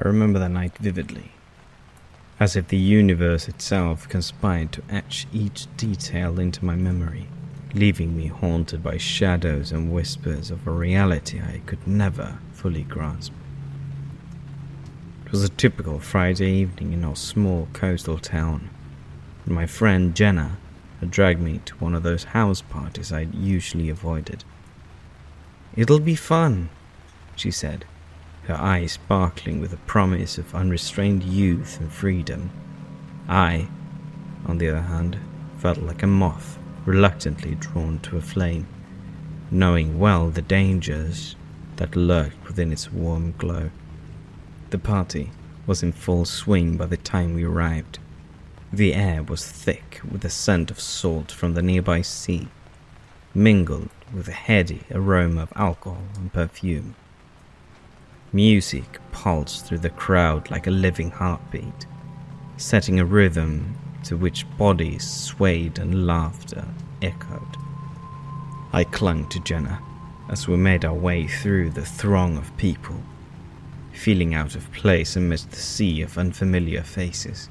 I remember that night vividly, as if the universe itself conspired to etch each detail into my memory, leaving me haunted by shadows and whispers of a reality I could never fully grasp. It was a typical Friday evening in our small coastal town, and my friend Jenna had dragged me to one of those house parties I'd usually avoided. "It'll be fun," she said, her eyes sparkling with a promise of unrestrained youth and freedom. I, on the other hand, felt like a moth reluctantly drawn to a flame, knowing well the dangers that lurked within its warm glow. The party was in full swing by the time we arrived. The air was thick with the scent of salt from the nearby sea, mingled with a heady aroma of alcohol and perfume. Music pulsed through the crowd like a living heartbeat, setting a rhythm to which bodies swayed and laughter echoed. I clung to Jenna as we made our way through the throng of people, feeling out of place amidst the sea of unfamiliar faces.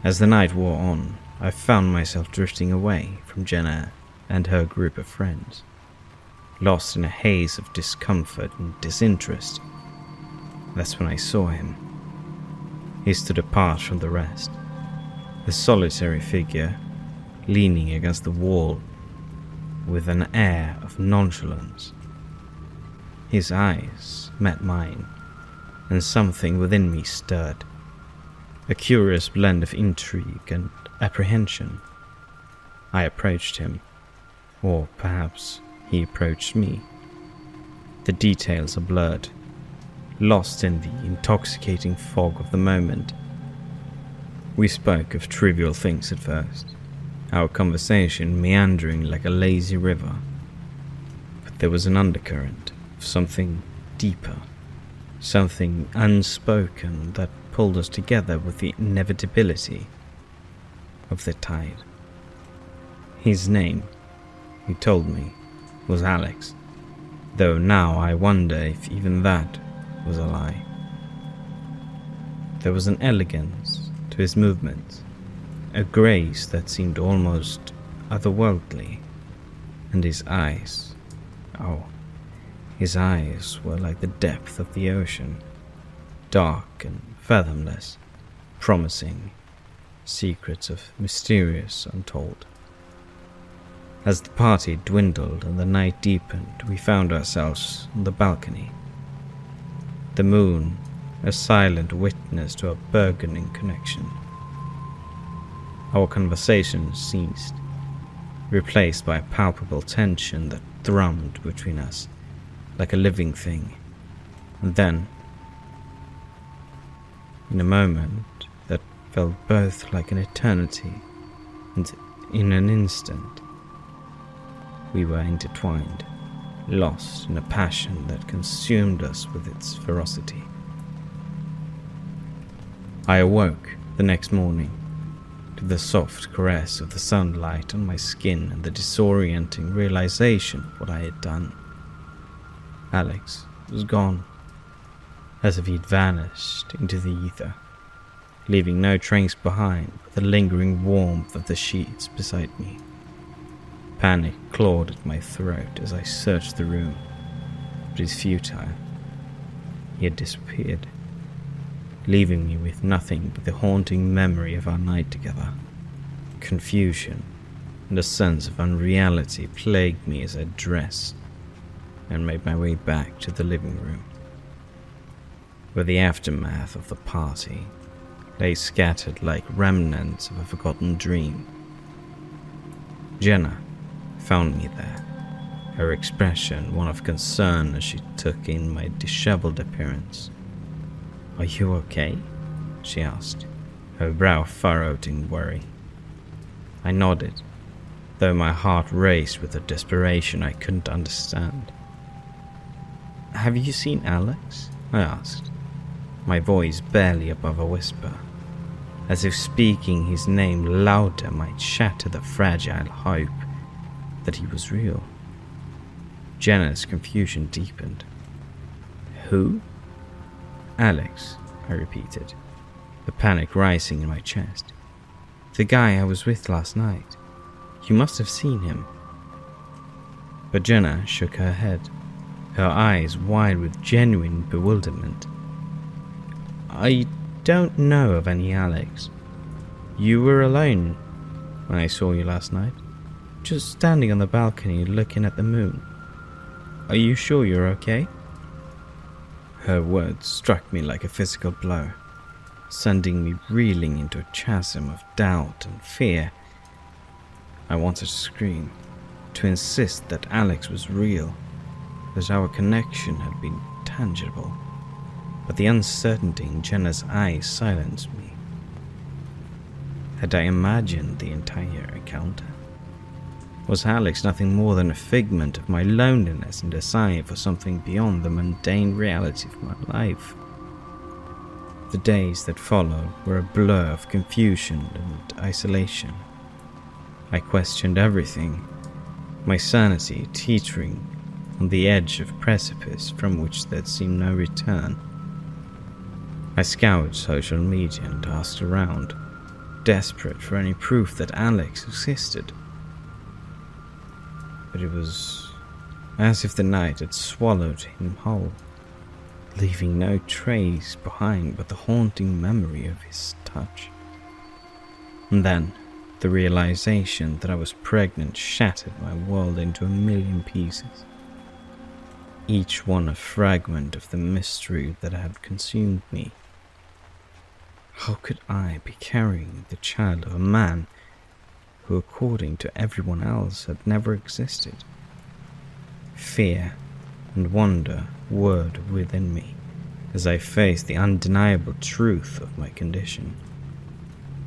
As the night wore on, I found myself drifting away from Jenna and her group of friends, lost in a haze of discomfort and disinterest. That's when I saw him. He stood apart from the rest, a solitary figure leaning against the wall with an air of nonchalance. His eyes met mine, and something within me stirred, a curious blend of intrigue and apprehension. I approached him, or perhaps he approached me. The details are blurred, lost in the intoxicating fog of the moment. We spoke of trivial things at first, our conversation meandering like a lazy river. But there was an undercurrent of something deeper, something unspoken that pulled us together with the inevitability of the tide. His name, he told me, was Alex, though now I wonder if even that was a lie. There was an elegance to his movements, a grace that seemed almost otherworldly, and his eyes, his eyes were like the depth of the ocean, dark and fathomless, promising secrets of mysterious untold. As the party dwindled and the night deepened, we found ourselves on the balcony. The moon, a silent witness to our burgeoning connection. Our conversation ceased, replaced by a palpable tension that thrummed between us like a living thing. And then, in a moment that felt both like an eternity and in an instant, we were intertwined, lost in a passion that consumed us with its ferocity. I awoke the next morning to the soft caress of the sunlight on my skin and the disorienting realization of what I had done. Alex was gone, as if he'd vanished into the ether, leaving no trace behind but the lingering warmth of the sheets beside me. Panic clawed at my throat as I searched the room, but it was futile. He had disappeared, leaving me with nothing but the haunting memory of our night together. Confusion and a sense of unreality plagued me as I dressed and made my way back to the living room, where the aftermath of the party lay scattered like remnants of a forgotten dream. Jenna found me there, her expression one of concern as she took in my disheveled appearance. "Are you okay?" she asked, her brow furrowed in worry. I nodded, though my heart raced with a desperation I couldn't understand. "Have you seen Alex?" I asked, my voice barely above a whisper, as if speaking his name louder might shatter the fragile hope that he was real. Jenna's confusion deepened. "Who?" Alex, I repeated, the panic rising in my chest. The guy I was with last night. You must have seen him. But Jenna shook her head, her eyes wide with genuine bewilderment. I don't know of any Alex. You were alone when I saw you last night, just standing on the balcony looking at the moon. Are you sure you're okay? Her words struck me like a physical blow, sending me reeling into a chasm of doubt and fear. I wanted to scream, to insist that Alex was real, that our connection had been tangible, but the uncertainty in Jenna's eyes silenced me. Had I imagined the entire encounter? Was Alex nothing more than a figment of my loneliness and desire for something beyond the mundane reality of my life? The days that followed were a blur of confusion and isolation. I questioned everything, my sanity teetering on the edge of a precipice from which there seemed no return. I scoured social media and asked around, desperate for any proof that Alex existed. But it was as if the night had swallowed him whole, leaving no trace behind but the haunting memory of his touch. And then, the realization that I was pregnant shattered my world into a million pieces, each one a fragment of the mystery that had consumed me. How could I be carrying the child of a man who, according to everyone else, had never existed? Fear and wonder whirred within me as I faced the undeniable truth of my condition.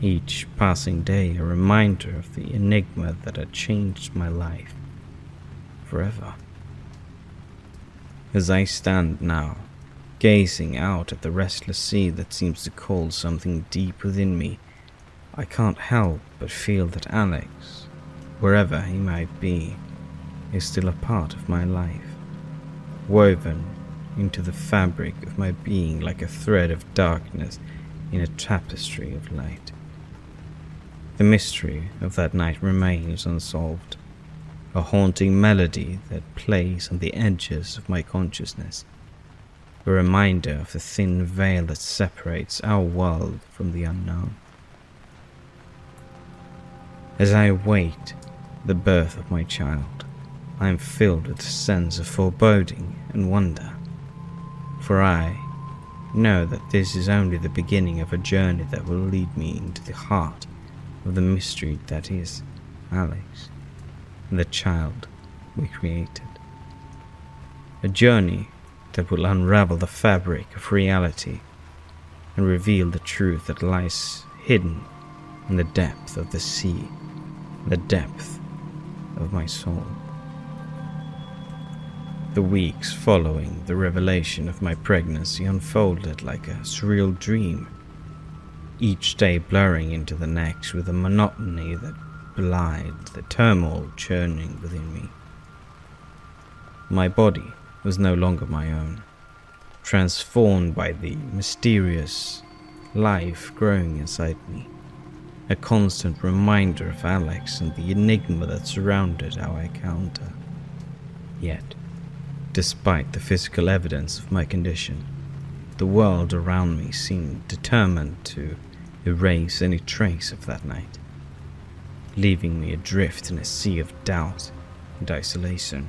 Each passing day a reminder of the enigma that had changed my life forever. As I stand now, gazing out at the restless sea that seems to call something deep within me, I can't help but feel that Alex, wherever he might be, is still a part of my life, woven into the fabric of my being like a thread of darkness in a tapestry of light. The mystery of that night remains unsolved, a haunting melody that plays on the edges of my consciousness, a reminder of the thin veil that separates our world from the unknown. As I await the birth of my child, I am filled with a sense of foreboding and wonder, for I know that this is only the beginning of a journey that will lead me into the heart of the mystery that is Alex and the child we created. A journey that will unravel the fabric of reality and reveal the truth that lies hidden in the depth of the sea, the depth of my soul. The weeks following the revelation of my pregnancy unfolded like a surreal dream, each day blurring into the next with a monotony that belied the turmoil churning within me. My body was no longer my own, transformed by the mysterious life growing inside me, a constant reminder of Alex and the enigma that surrounded our encounter. Yet, despite the physical evidence of my condition, the world around me seemed determined to erase any trace of that night, leaving me adrift in a sea of doubt and isolation.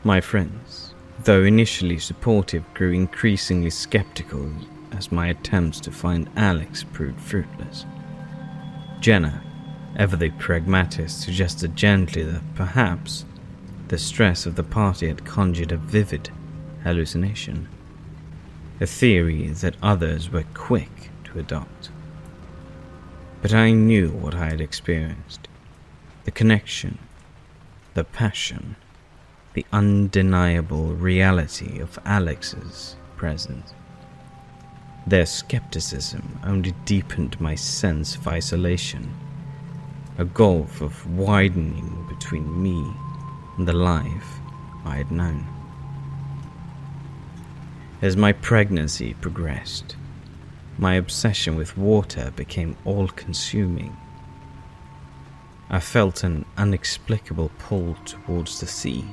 My friends, though initially supportive, grew increasingly skeptical as my attempts to find Alex proved fruitless. Jenna, ever the pragmatist, suggested gently that perhaps the stress of the party had conjured a vivid hallucination, a theory that others were quick to adopt. But I knew what I had experienced, the connection, the passion, the undeniable reality of Alex's presence. Their skepticism only deepened my sense of isolation, a gulf of widening between me and the life I had known. As my pregnancy progressed, my obsession with water became all-consuming. I felt an inexplicable pull towards the sea.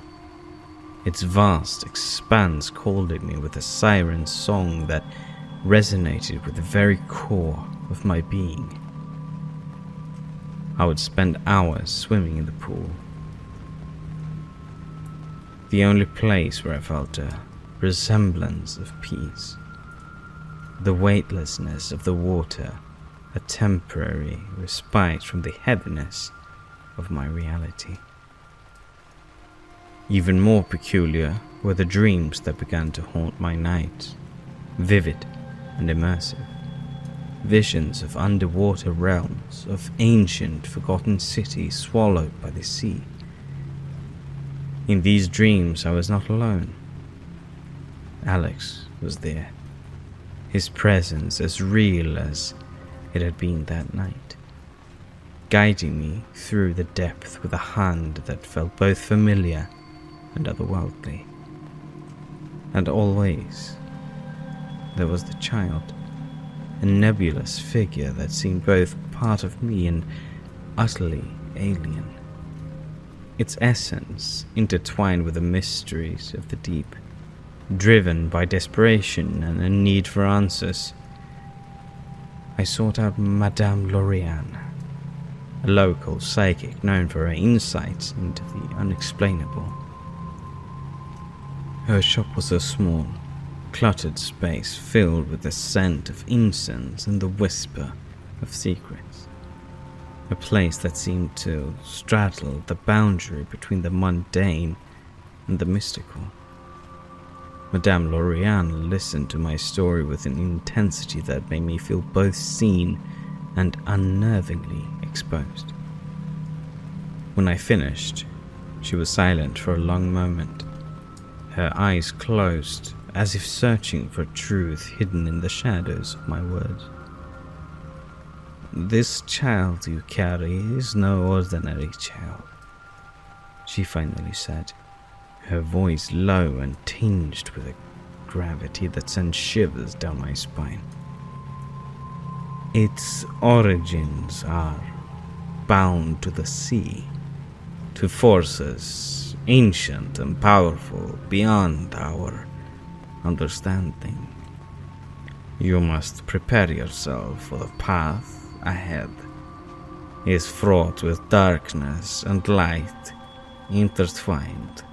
Its vast expanse called at me with a siren song that resonated with the very core of my being. I would spend hours swimming in the pool, the only place where I felt a resemblance of peace. The weightlessness of the water, a temporary respite from the heaviness of my reality. Even more peculiar were the dreams that began to haunt my nights, vivid and immersive. Visions of underwater realms, of ancient forgotten cities swallowed by the sea. In these dreams I was not alone. Alex was there, his presence as real as it had been that night, guiding me through the depth with a hand that felt both familiar and otherworldly. And always there was the child, a nebulous figure that seemed both part of me and utterly alien. Its essence intertwined with the mysteries of the deep. Driven by desperation and a need for answers, I sought out Madame Lorian, a local psychic known for her insights into the unexplainable. Her shop was a small, cluttered space filled with the scent of incense and the whisper of secrets. A place that seemed to straddle the boundary between the mundane and the mystical. Madame Lorian listened to my story with an intensity that made me feel both seen and unnervingly exposed. When I finished, she was silent for a long moment, her eyes closed as if searching for truth hidden in the shadows of my words. "This child you carry is no ordinary child," she finally said, her voice low and tinged with a gravity that sent shivers down my spine. "Its origins are bound to the sea, to forces ancient and powerful beyond our understanding. You must prepare yourself for the path ahead. It is fraught with darkness and light intertwined.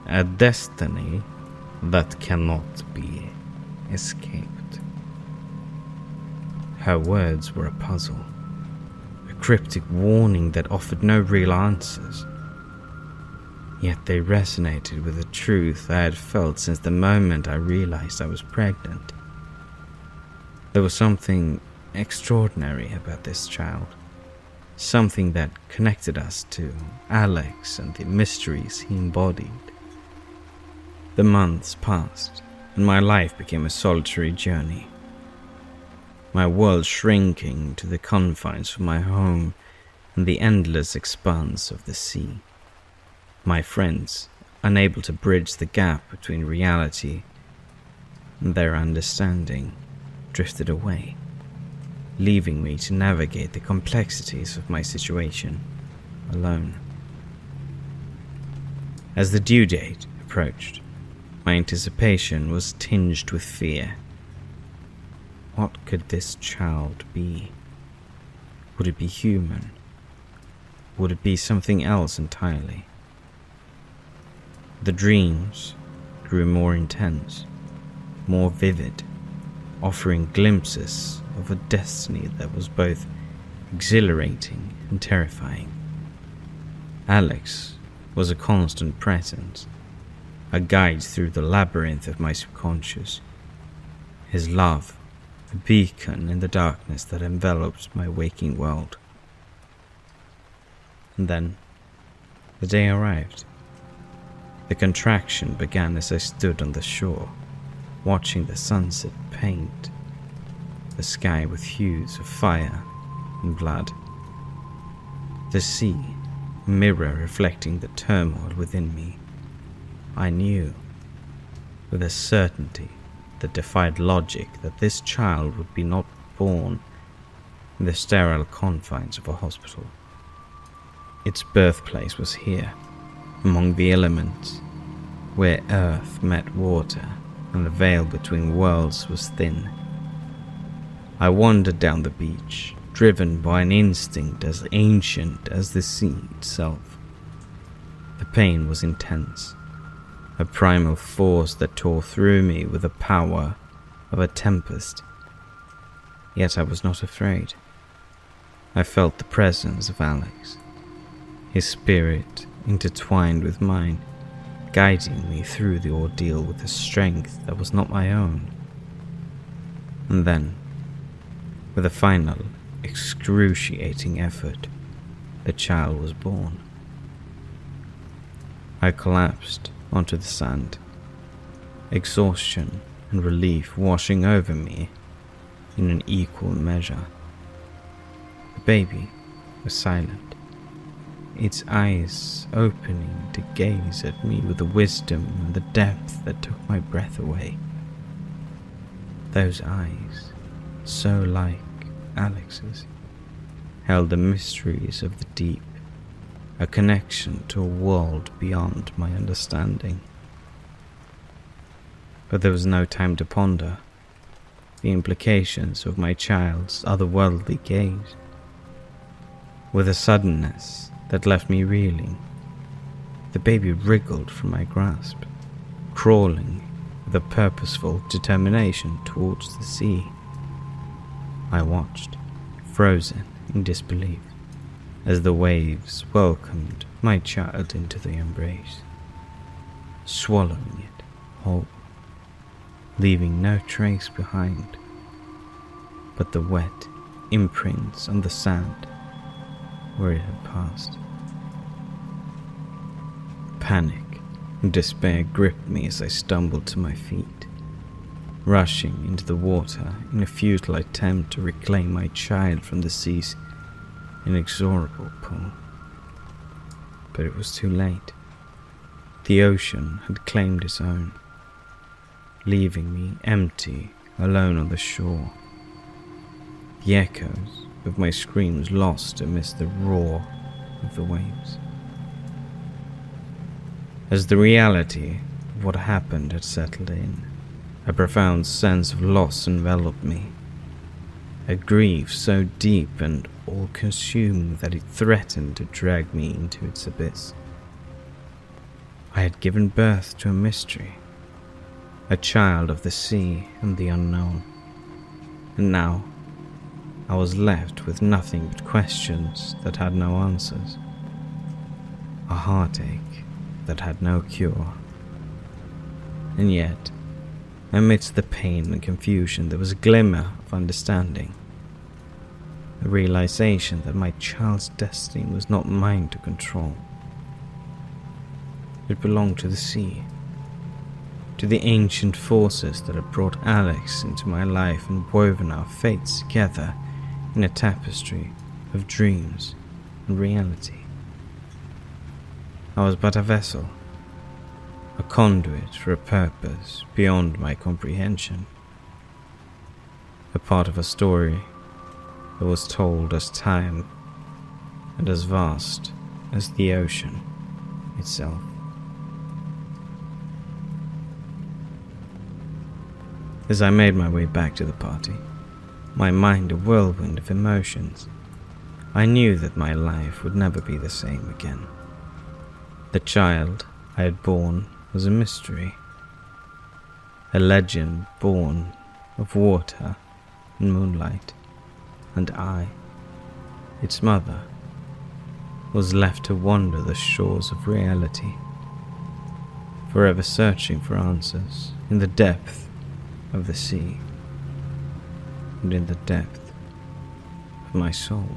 A destiny that cannot be escaped." Her words were a puzzle, a cryptic warning that offered no real answers. Yet they resonated with the truth I had felt since the moment I realized I was pregnant. There was something extraordinary about this child, something that connected us to Alex and the mysteries he embodied. The months passed, and my life became a solitary journey. My world shrinking to the confines of my home and the endless expanse of the sea. My friends, unable to bridge the gap between reality and their understanding, drifted away, leaving me to navigate the complexities of my situation alone. As the due date approached, my anticipation was tinged with fear. What could this child be? Would it be human? Would it be something else entirely? The dreams grew more intense, more vivid, offering glimpses of a destiny that was both exhilarating and terrifying. Alex was a constant presence, a guide through the labyrinth of my subconscious. His love, a beacon in the darkness that enveloped my waking world. And then, the day arrived. The contraction began as I stood on the shore, watching the sunset paint the sky with hues of fire and blood. The sea, a mirror reflecting the turmoil within me. I knew with a certainty that defied logic that this child would be not born in the sterile confines of a hospital. Its birthplace was here, among the elements, where earth met water and the veil between worlds was thin. I wandered down the beach, driven by an instinct as ancient as the sea itself. The pain was intense, a primal force that tore through me with the power of a tempest. Yet I was not afraid. I felt the presence of Alex, his spirit intertwined with mine, guiding me through the ordeal with a strength that was not my own. And then, with a final, excruciating effort, the child was born. I collapsed onto the sand, exhaustion and relief washing over me in an equal measure. The baby was silent, its eyes opening to gaze at me with a wisdom and the depth that took my breath away. Those eyes, so like Alex's, held the mysteries of the deep, a connection to a world beyond my understanding. But there was no time to ponder the implications of my child's otherworldly gaze. With a suddenness that left me reeling, the baby wriggled from my grasp, crawling with a purposeful determination towards the sea. I watched, frozen in disbelief, as the waves welcomed my child into the embrace, swallowing it whole, leaving no trace behind but the wet imprints on the sand where it had passed. Panic and despair gripped me as I stumbled to my feet, rushing into the water in a futile attempt to reclaim my child from the sea's inexorable pull. But it was too late. The ocean had claimed its own, leaving me empty, alone on the shore. The echoes of my screams lost amidst the roar of the waves. As the reality of what happened had settled in, a profound sense of loss enveloped me, a grief so deep and all-consuming that it threatened to drag me into its abyss. I had given birth to a mystery, a child of the sea and the unknown, and now I was left with nothing but questions that had no answers, a heartache that had no cure. And yet, amidst the pain and confusion, there was a glimmer of understanding, a realization that my child's destiny was not mine to control. It belonged to the sea, to the ancient forces that had brought Alex into my life and woven our fates together in a tapestry of dreams and reality. I was but a vessel, a conduit for a purpose beyond my comprehension, a part of a story that was told as time and as vast as the ocean itself. As I made my way back to the party, my mind a whirlwind of emotions, I knew that my life would never be the same again. The child I had born was a mystery, a legend born of water and moonlight, and I, its mother, was left to wander the shores of reality, forever searching for answers in the depth of the sea and in the depth of my soul.